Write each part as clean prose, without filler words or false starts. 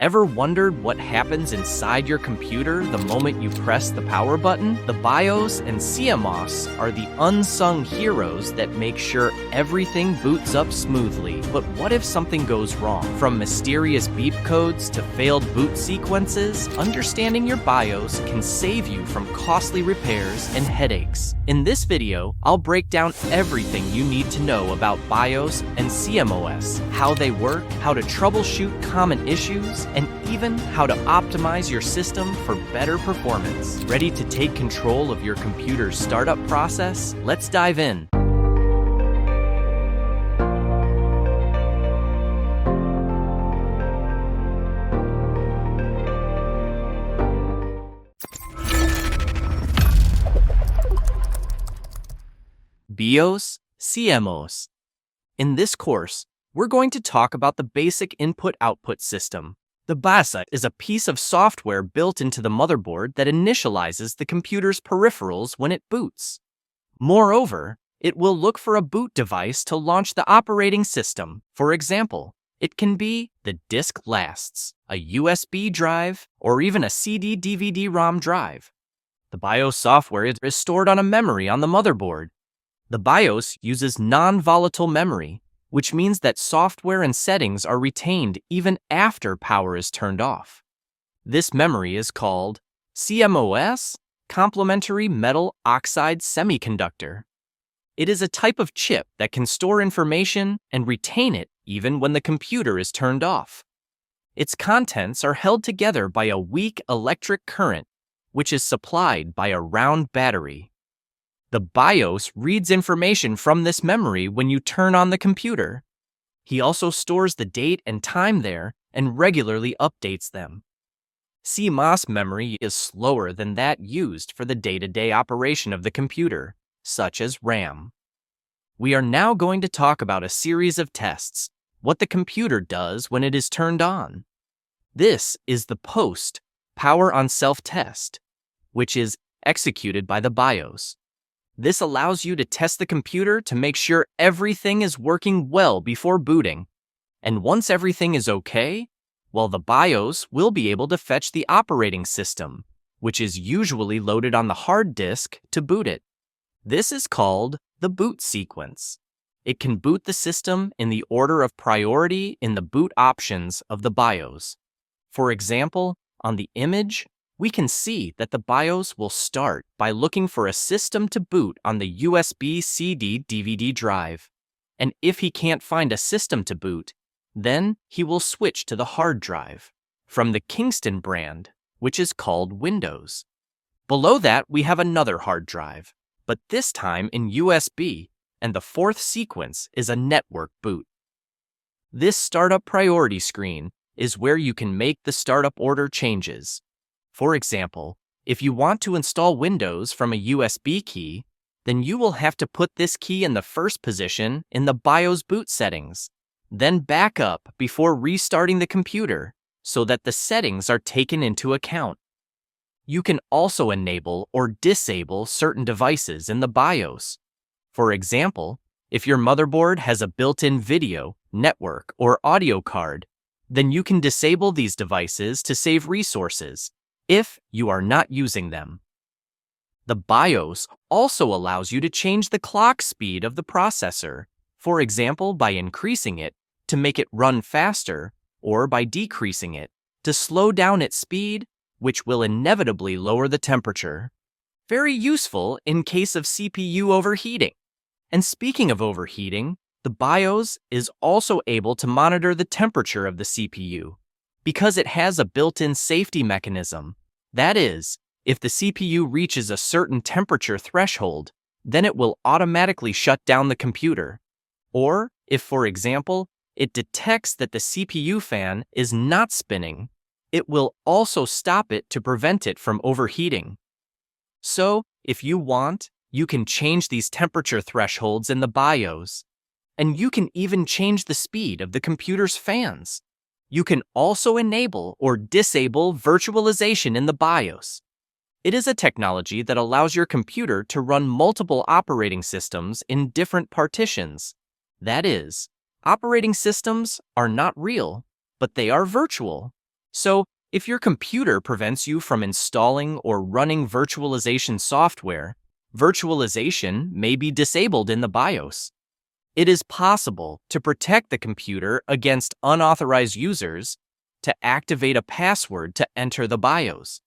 Ever wondered what happens inside your computer the moment you press the power button? The BIOS and CMOS are the unsung heroes that make sure everything boots up smoothly. But what if something goes wrong? From mysterious beep codes to failed boot sequences, understanding your BIOS can save you from costly repairs and headaches. In this video, I'll break down everything you need to know about BIOS and CMOS, how they work, how to troubleshoot common issues, and even how to optimize your system for better performance. Ready to take control of your computer's startup process? Let's dive in. BIOS, CMOS. In this course, we're going to talk about the basic input-output system. The BIOS is a piece of software built into the motherboard that initializes the computer's peripherals when it boots. Moreover, it will look for a boot device to launch the operating system. For example, it can be the disk lasts, a USB drive, or even a CD/DVD-ROM drive. The BIOS software is stored on a memory on the motherboard. The BIOS uses non-volatile memory, which means that software and settings are retained even after power is turned off. This memory is called CMOS, complementary metal oxide semiconductor. It is a type of chip that can store information and retain it even when the computer is turned off. Its contents are held together by a weak electric current, which is supplied by a round battery. The BIOS reads information from this memory when you turn on the computer. He also stores the date and time there and regularly updates them. CMOS memory is slower than that used for the day-to-day operation of the computer, such as RAM. We are now going to talk about a series of tests, what the computer does when it is turned on. This is the post power on self-test, which is executed by the BIOS. This allows you to test the computer to make sure everything is working well before booting. And once everything is okay, well, the BIOS will be able to fetch the operating system, which is usually loaded on the hard disk to boot it. This is called the boot sequence. It can boot the system in the order of priority in the boot options of the BIOS. For example, on the image, we can see that the BIOS will start by looking for a system to boot on the USB CD/DVD drive. And if he can't find a system to boot, then he will switch to the hard drive from the Kingston brand, which is called Windows. Below that, we have another hard drive, but this time in USB, and the fourth sequence is a network boot. This startup priority screen is where you can make the startup order changes. For example, if you want to install Windows from a USB key, then you will have to put this key in the first position in the BIOS boot settings, then back up before restarting the computer so that the settings are taken into account. You can also enable or disable certain devices in the BIOS. For example, if your motherboard has a built-in video, network, or audio card, then you can disable these devices to save resources if you are not using them. The BIOS also allows you to change the clock speed of the processor, for example by increasing it to make it run faster or by decreasing it to slow down its speed, which will inevitably lower the temperature. Very useful in case of CPU overheating. And speaking of overheating, the BIOS is also able to monitor the temperature of the CPU, because it has a built-in safety mechanism. That is, if the CPU reaches a certain temperature threshold, then it will automatically shut down the computer. Or, if, for example, it detects that the CPU fan is not spinning, it will also stop it to prevent it from overheating. So, if you want, you can change these temperature thresholds in the BIOS. And you can even change the speed of the computer's fans. You can also enable or disable virtualization in the BIOS. It is a technology that allows your computer to run multiple operating systems in different partitions. That is, operating systems are not real, but they are virtual. So, if your computer prevents you from installing or running virtualization software, virtualization may be disabled in the BIOS. It is possible to protect the computer against unauthorized users to activate a password to enter the BIOS.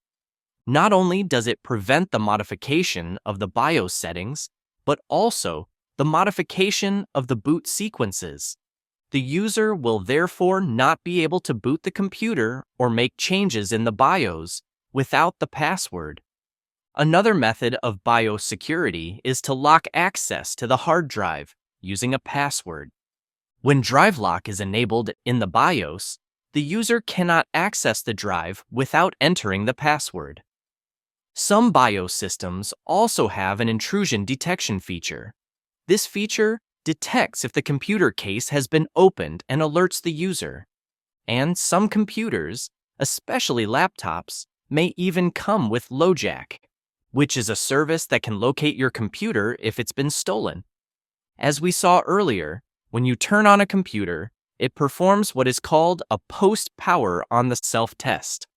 Not only does it prevent the modification of the BIOS settings, but also the modification of the boot sequences. The user will therefore not be able to boot the computer or make changes in the BIOS without the password. Another method of BIOS security is to lock access to the hard drive using a password. When drive lock is enabled in the BIOS, the user cannot access the drive without entering the password. Some BIOS systems also have an intrusion detection feature. This feature detects if the computer case has been opened and alerts the user. And some computers, especially laptops, may even come with LoJack, which is a service that can locate your computer if it's been stolen. As we saw earlier, when you turn on a computer, it performs what is called a post-power on the self-test.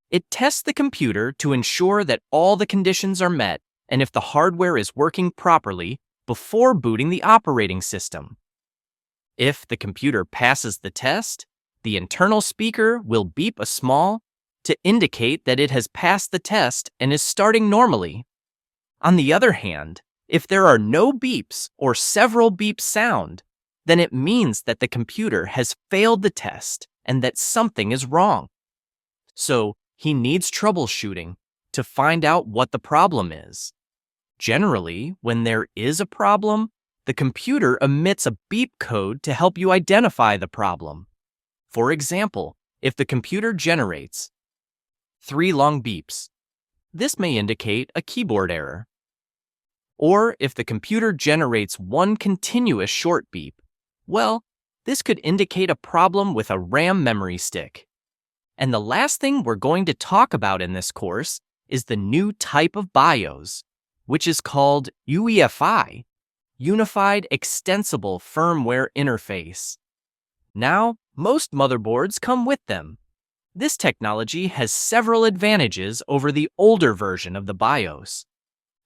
It tests the computer to ensure that all the conditions are met and if the hardware is working properly before booting the operating system. If the computer passes the test, the internal speaker will beep a small to indicate that it has passed the test and is starting normally. On the other hand, if there are no beeps or several beeps sound, then it means that the computer has failed the test and that something is wrong. So, he needs troubleshooting to find out what the problem is. Generally, when there is a problem, the computer emits a beep code to help you identify the problem. For example, if the computer generates 3 long beeps, this may indicate a keyboard error. Or if the computer generates 1 continuous short beep, well, this could indicate a problem with a RAM memory stick. And the last thing we're going to talk about in this course is the new type of BIOS, which is called UEFI, Unified Extensible Firmware Interface. Now, most motherboards come with them. This technology has several advantages over the older version of the BIOS.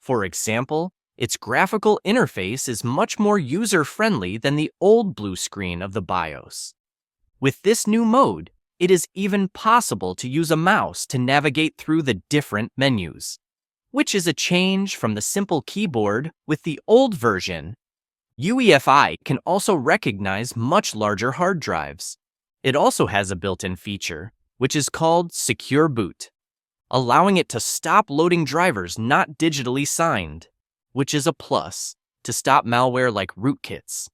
For example, its graphical interface is much more user-friendly than the old blue screen of the BIOS. With this new mode, it is even possible to use a mouse to navigate through the different menus, which is a change from the simple keyboard with the old version. UEFI can also recognize much larger hard drives. It also has a built-in feature, which is called Secure Boot, allowing it to stop loading drivers not digitally signed, which is a plus to stop malware like rootkits.